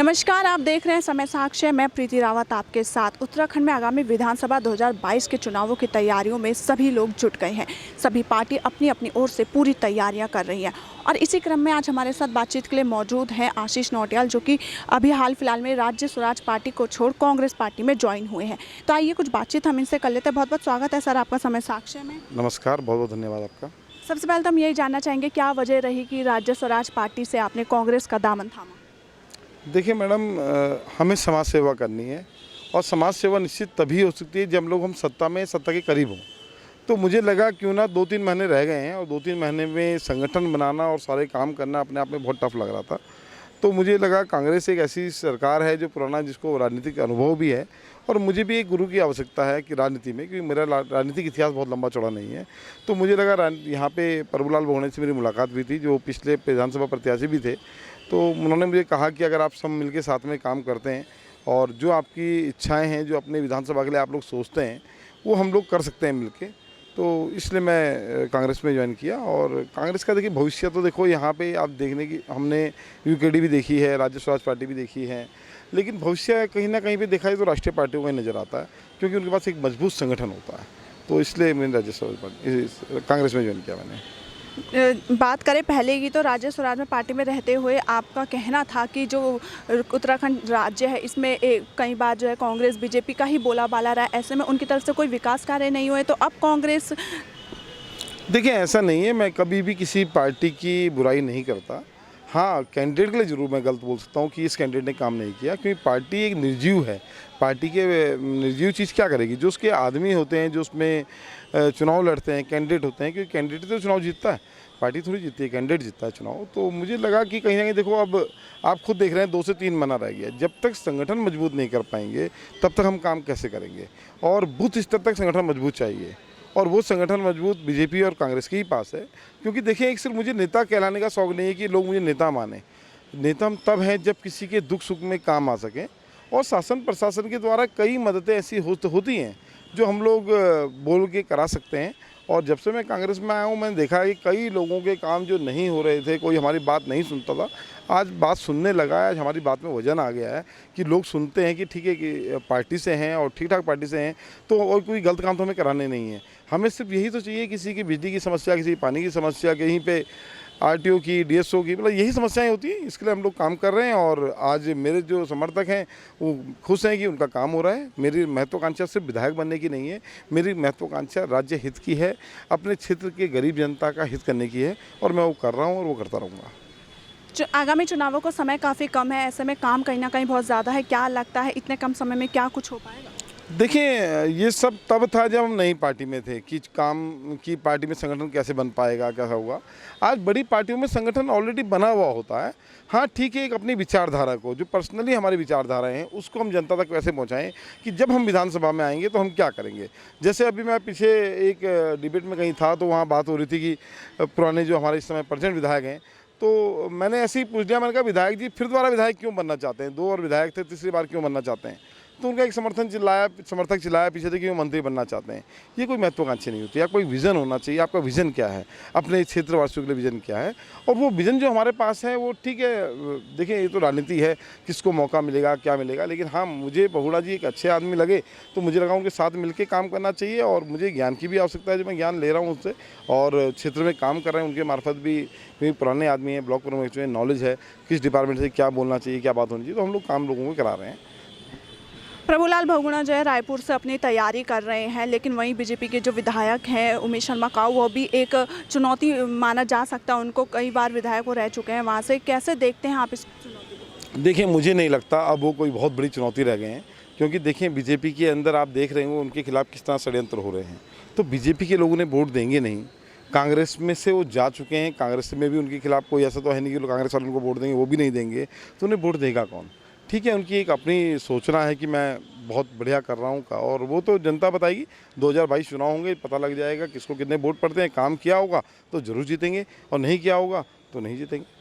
नमस्कार, आप देख रहे हैं समय साक्ष्य। मैं प्रीति रावत आपके साथ। उत्तराखंड में आगामी विधानसभा 2022 के चुनावों की तैयारियों में सभी लोग जुट गए हैं। सभी पार्टी अपनी अपनी ओर से पूरी तैयारियां कर रही हैं और इसी क्रम में आज हमारे साथ बातचीत के लिए मौजूद हैं आशीष नौटियाल, जो कि अभी हाल फिलहाल में राज्य स्वराज पार्टी को छोड़ कांग्रेस पार्टी में ज्वाइन हुए हैं। तो आइए कुछ बातचीत हम इनसे कर लेते हैं। बहुत बहुत स्वागत है सर आपका समय साक्ष्य में। नमस्कार, बहुत बहुत धन्यवाद आपका। सबसे पहले तो हम यही जानना चाहेंगे, क्या वजह रही कि राज्य स्वराज पार्टी से आपने कांग्रेस का दामन थामा? देखिए मैडम, हमें समाज सेवा करनी है और समाज सेवा निश्चित तभी हो सकती है जब लोग हम सत्ता के करीब हों। तो मुझे लगा क्यों ना 2-3 महीने रह गए हैं और 2-3 महीने में संगठन बनाना और सारे काम करना अपने आप में बहुत टफ लग रहा था। तो मुझे लगा कांग्रेस एक ऐसी सरकार है जो पुराना, जिसको राजनीतिक अनुभव भी है और मुझे भी एक गुरु की आवश्यकता है कि राजनीति में, क्योंकि मेरा राजनीतिक इतिहास बहुत लंबा चौड़ा नहीं है। तो मुझे लगा यहाँ पे प्रभुलाल बहुगुणा से मेरी मुलाकात भी थी, जो पिछले विधानसभा प्रत्याशी भी थे। तो उन्होंने मुझे कहा कि अगर आप सब मिलकर साथ में काम करते हैं और जो आपकी इच्छाएं हैं, जो अपने विधानसभा के लिए आप लोग सोचते हैं, वो हम लोग कर सकते हैं मिलके। तो इसलिए मैं कांग्रेस में ज्वाइन किया। और कांग्रेस का देखिए भविष्य तो देखो, यहाँ पे आप देखने की, हमने यूकेडी भी देखी है, राज्य स्वराज पार्टी भी देखी है, लेकिन भविष्य कहीं ना कहीं पे देखा है तो राष्ट्रीय पार्टियों का नज़र आता है, क्योंकि उनके पास एक मजबूत संगठन होता है। तो इसलिए मैंने राज्य स्वराज पार्टी, कांग्रेस में ज्वाइन किया मैंने। बात करें पहले की, तो राज्य स्वराज में पार्टी में रहते हुए आपका कहना था कि जो उत्तराखंड राज्य है इसमें कई बार जो है कांग्रेस बीजेपी का ही बोला बाला रहा है, ऐसे में उनकी तरफ से कोई विकास कार्य नहीं हुए। तो अब कांग्रेस, देखिए ऐसा नहीं है, मैं कभी भी किसी पार्टी की बुराई नहीं करता। हाँ, कैंडिडेट के लिए ज़रूर मैं गलत बोल सकता हूँ कि इस कैंडिडेट ने काम नहीं किया, क्योंकि पार्टी एक निर्जीव है। पार्टी के निर्जीव चीज़ क्या करेगी? जो उसके आदमी होते हैं, जो उसमें चुनाव लड़ते हैं, कैंडिडेट होते हैं, क्योंकि कैंडिडेट तो चुनाव जीतता है, पार्टी थोड़ी जीतती है, कैंडिडेट जीतता है चुनाव। तो मुझे लगा कि कहीं ना कहीं देखो, अब आप खुद देख रहे हैं 2 से 3 महीना रह गया। जब तक संगठन मजबूत नहीं कर पाएंगे तब तक हम काम कैसे करेंगे? और बूथ स्तर तक संगठन मजबूत चाहिए, और वो संगठन मजबूत बीजेपी और कांग्रेस के ही पास है। क्योंकि देखिए, एक सिर्फ मुझे नेता कहलाने का शौक नहीं है कि लोग मुझे नेता माने। नेता तब है जब किसी के दुख सुख में काम आ सकें, और शासन प्रशासन के द्वारा कई मददें ऐसी होती हैं जो हम लोग बोल के करा सकते हैं। और जब से मैं कांग्रेस में आया हूँ, मैंने देखा है कि कई लोगों के काम जो नहीं हो रहे थे, कोई हमारी बात नहीं सुनता था, आज बात सुनने लगा है। आज हमारी बात में वजन आ गया है कि लोग सुनते हैं कि ठीक है कि पार्टी से हैं और ठीक ठाक पार्टी से हैं, तो और कोई गलत काम तो हमें कराने नहीं है। हमें सिर्फ यही तो चाहिए, किसी की बिजली की समस्या, किसी की पानी की समस्या, कहीं पे आरटीओ की, डीएसओ की, मतलब यही समस्याएं होती हैं। इसके लिए हम लोग काम कर रहे हैं और आज मेरे जो समर्थक हैं वो खुश हैं कि उनका काम हो रहा है। मेरी महत्वाकांक्षा सिर्फ विधायक बनने की नहीं है, मेरी महत्वाकांक्षा राज्य हित की है, अपने क्षेत्र के गरीब जनता का हित करने की है, और मैं वो कर रहा हूँ और वो करता रहूँगा। आगामी चुनावों का समय काफ़ी कम है, ऐसे में काम कहीं ना कहीं बहुत ज़्यादा है। क्या लगता है इतने कम समय में क्या कुछ हो पाएगा? देखिए, ये सब तब था जब हम नई पार्टी में थे कि काम की पार्टी में संगठन कैसे बन पाएगा, क्या होगा। आज बड़ी पार्टियों में संगठन ऑलरेडी बना हुआ होता है। हाँ ठीक है, एक अपनी विचारधारा को, जो पर्सनली हमारी विचारधाराएं हैं, उसको हम जनता तक कैसे पहुंचाएं कि जब हम विधानसभा में आएंगे तो हम क्या करेंगे। जैसे अभी मैं पीछे एक डिबेट में कहीं था, तो वहाँ बात हो रही थी कि पुराने जो हमारे इस समय प्रेजेंट विधायक हैं, तो मैंने ऐसे ही पूछ लिया, मैंने कहा विधायक जी फिर दोबारा विधायक क्यों बनना चाहते हैं? 2 और विधायक थे, तीसरी बार क्यों बनना चाहते हैं? तो उनका एक समर्थक चिल्लाया पीछे से कि वो मंत्री बनना चाहते हैं। ये कोई महत्वाकांक्षा नहीं होती। या कोई विज़न होना चाहिए, आपका विज़न क्या है, अपने क्षेत्रवासियों के लिए विज़न क्या है, और वो विज़न जो हमारे पास है वो ठीक है। देखिए, ये तो राजनीति है, किसको मौका मिलेगा, क्या मिलेगा, लेकिन हाँ, मुझे बहुगुणा जी एक अच्छे आदमी लगे, तो मुझे लगा उनके साथ मिलकर काम करना चाहिए। और मुझे ज्ञान की भी आवश्यकता है, जो मैं ज्ञान ले रहा हूँ उससे, और क्षेत्र में काम कर रहे हैं उनके मार्फत भी। पुराने आदमी हैं, ब्लॉक प्रमुख में नॉलेज है, किस डिपार्टमेंट से क्या बोलना चाहिए, क्या बात होनी चाहिए, तो हम लोग काम लोगों को करा रहे हैं। प्रभुलाल बहुगुणा जो है रायपुर से अपनी तैयारी कर रहे हैं, लेकिन वहीं बीजेपी के जो विधायक हैं उमेश शर्मा काऊ, वो भी एक चुनौती माना जा सकता है। उनको कई बार विधायक वो रह चुके हैं वहाँ से। कैसे देखते हैं आप इस चुनौती को? देखिए, मुझे नहीं लगता अब वो कोई बहुत बड़ी चुनौती रह गए हैं, क्योंकि देखिए बीजेपी के अंदर आप देख रहे हैं उनके खिलाफ किस तरह षड्यंत्र हो रहे हैं। तो बीजेपी के लोगों ने वोट देंगे नहीं। कांग्रेस में से वो जा चुके हैं, कांग्रेस में भी उनके खिलाफ कोई ऐसा तो है नहीं कि लोग कांग्रेस वाले उनको वोट देंगे, वो भी नहीं देंगे, तो उन्हें वोट देगा कौन? ठीक है, उनकी एक अपनी सोचना है कि मैं बहुत बढ़िया कर रहा हूँ का, और वो तो जनता बताएगी। 2022 चुनाव होंगे, पता लग जाएगा किसको कितने वोट पड़ते हैं। काम किया होगा तो ज़रूर जीतेंगे, और नहीं किया होगा तो नहीं जीतेंगे।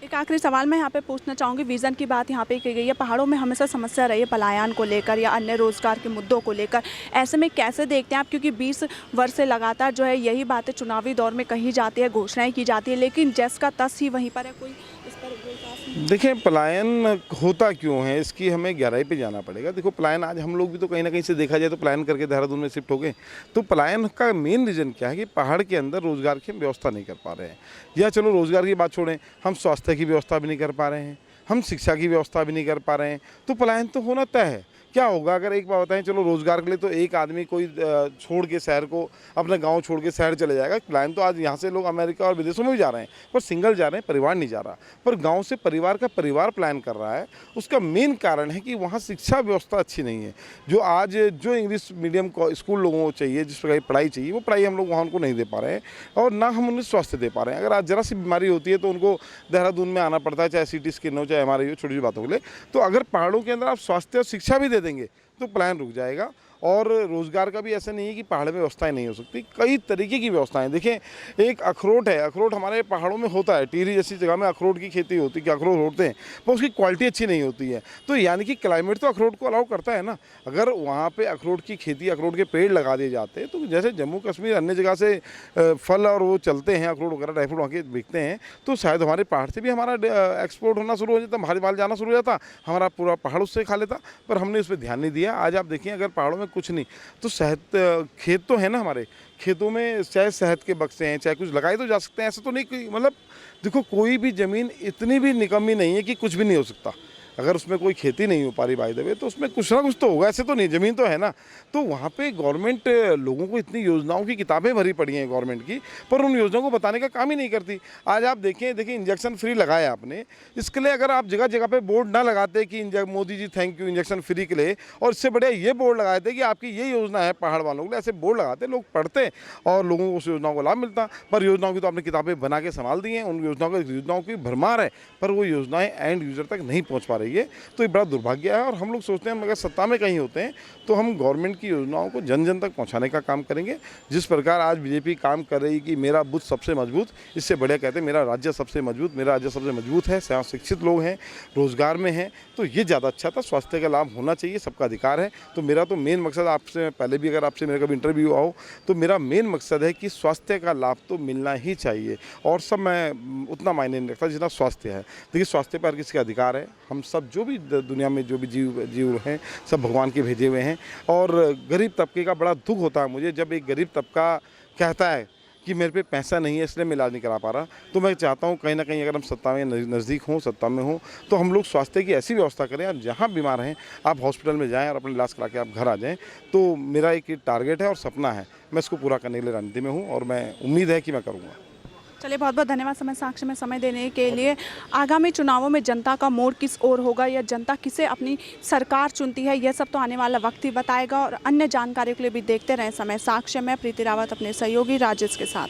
एक आखिरी सवाल मैं यहाँ पे पूछना चाहूँगी। विज़न की बात यहाँ पे की गई है। पहाड़ों में हमेशा समस्या रही है पलायन को लेकर या अन्य रोजगार के मुद्दों को लेकर। ऐसे में कैसे देखते हैं आप, क्योंकि 20 वर्ष से लगातार जो है यही बातें चुनावी दौर में कही जाती है, घोषणाएं की जाती है, लेकिन जस का तस ही वहीं पर है। कोई इस पर देखिए पलायन होता क्यों है, इसकी हमें गहराई पे जाना पड़ेगा। देखो पलायन आज हम लोग भी तो कहीं ना कहीं से देखा जाए तो पलायन करके देहरादून में शिफ्ट हो गए। तो पलायन का मेन रीज़न क्या है कि पहाड़ के अंदर रोज़गार की हम व्यवस्था नहीं कर पा रहे हैं। या चलो रोज़गार की बात छोड़ें, हम स्वास्थ्य की व्यवस्था भी नहीं कर पा रहे हैं, हम शिक्षा की व्यवस्था भी नहीं कर पा रहे हैं, तो पलायन तो होना तय है। क्या होगा अगर एक बात बताएं, चलो रोज़गार के लिए तो एक आदमी कोई छोड़ के शहर को, अपना गांव छोड़ के शहर चले जाएगा। पलायन तो आज यहाँ से लोग अमेरिका और विदेशों में भी जा रहे हैं, पर सिंगल जा रहे हैं, परिवार नहीं जा रहा। पर गांव से परिवार का परिवार पलायन कर रहा है। उसका मेन कारण है कि वहाँ शिक्षा व्यवस्था अच्छी नहीं है। जो इंग्लिश मीडियम स्कूल लोगों को चाहिए, जिस प्रकार की पढ़ाई चाहिए, वो पढ़ाई हम लोग वहाँ उनको नहीं दे पा रहे हैं, और ना हम उन्हें स्वास्थ्य दे पा रहे हैं। अगर आज जरा सी बीमारी होती है तो उनको देहरादून में आना पड़ता है, चाहे CT स्कैन हो, चाहे MRI हो, छोटी छोटी बातों के लिए। तो अगर पहाड़ों के अंदर आप स्वास्थ्य और शिक्षा भी दे देंगे तो पलायन रुक जाएगा। और रोज़गार का भी ऐसा नहीं है कि पहाड़ में व्यवस्थाएं नहीं हो सकती, कई तरीके की व्यवस्थाएं। देखिए एक अखरोट है, अखरोट हमारे पहाड़ों में होता है, टिहरी जैसी जगह में अखरोट की खेती होती है, कि अखरोट होते हैं, पर उसकी क्वालिटी अच्छी नहीं होती है। तो यानी कि क्लाइमेट तो अखरोट को अलाउ करता है ना। अगर वहाँ पे अखरोट की खेती, अखरोट के पेड़ लगा दिए जाते, तो जैसे जम्मू कश्मीर अन्य जगह से फल और वो चलते हैं, अखरोट वगैरह ड्राई फ्रूट वहाँ के बिकते हैं, तो शायद हमारे पहाड़ से भी हमारा एक्सपोर्ट होना शुरू हो जाता, बाहर माल जाना शुरू हो जाता, हमारा पूरा पहाड़ उससे खा लेता। पर हमने उस पर ध्यान नहीं दिया। आज आप देखिए अगर पहाड़ों में कुछ नहीं तो शहद, खेत तो है ना, हमारे खेतों में चाहे शहद के बक्से हैं, चाहे कुछ लगाए तो जा सकते हैं। ऐसा तो नहीं कि मतलब देखो कोई भी ज़मीन इतनी भी निकम्मी नहीं है कि कुछ भी नहीं हो सकता। अगर उसमें कोई खेती नहीं हो पा रही बाय द वे, तो उसमें कुछ ना कुछ तो होगा, ऐसे तो नहीं, ज़मीन तो है ना। तो वहाँ पे गवर्नमेंट लोगों को इतनी योजनाओं की किताबें भरी पड़ी हैं गवर्नमेंट की, पर उन योजनाओं को बताने का काम ही नहीं करती। आज आप देखिए इंजेक्शन फ्री लगाया आपने, इसके लिए अगर आप जगह जगह पे बोर्ड ना लगाते कि Modi ji thank you injection free के लिए, और इससे बढ़िया ये बोर्ड लगाए थे कि आपकी ये योजना है पहाड़ वालों के लिए, ऐसे बोर्ड लगाते, लोग पढ़ते और लोगों को उस योजनाओं का लाभ मिलता। पर योजनाओं की तो आपने किताबें बना के संभाल दी हैं, उन योजनाओं की भरमार है, पर वो योजनाएं एंड यूज़र तक नहीं पहुँच पा रही है। तो ये बड़ा दुर्भाग्य है। और हम लोग सोचते हैं हम अगर सत्ता में कहीं होते हैं तो हम गवर्नमेंट की योजनाओं को जन जन तक पहुंचाने का काम करेंगे। जिस प्रकार आज बीजेपी काम कर रही कि मेरा बूथ सबसे मजबूत, इससे बढ़िया कहते हैं मेरा राज्य सबसे मजबूत, मेरा राज्य सबसे मजबूत है, यहाँ शिक्षित लोग हैं, रोजगार में हैं, तो ये ज़्यादा अच्छा था। स्वास्थ्य का लाभ होना चाहिए, सबका अधिकार है। तो मेरा तो मेन मकसद, आपसे पहले भी अगर आपसे मेरा कभी इंटरव्यू आओ तो मेरा मेन मकसद है कि स्वास्थ्य का लाभ तो मिलना ही चाहिए, और सब मैं उतना मायने नहीं रखता जितना स्वास्थ्य है। देखिए स्वास्थ्य पर किसी का अधिकार है, हम सब जो भी दुनिया में जो भी जीव हैं सब भगवान के भेजे हुए हैं। और गरीब तबके का बड़ा दुख होता है मुझे जब एक गरीब तबका कहता है कि मेरे पे पैसा नहीं है इसलिए मैं इलाज नहीं करा पा रहा। तो मैं चाहता हूँ कहीं ना कहीं अगर हम सत्ता में नज़दीक हों, सत्ता में हों, तो हम लोग स्वास्थ्य की ऐसी व्यवस्था करें, आप जहाँ बीमार हैं आप हॉस्पिटल में जाएं और अपना इलाज करा के आप घर आ जाएं। तो मेरा एक टारगेट है और सपना है, मैं इसको पूरा करने के लिए राजनीति में हूँ और मैं उम्मीद है कि मैं करूँगा। चलिए बहुत बहुत धन्यवाद समय साक्ष्य में समय देने के लिए। आगामी चुनावों में जनता का मोड़ किस ओर होगा या जनता किसे अपनी सरकार चुनती है, यह सब तो आने वाला वक्त ही बताएगा। और अन्य जानकारियों के लिए भी देखते रहें समय साक्ष्य में। प्रीति रावत अपने सहयोगी राजेश के साथ।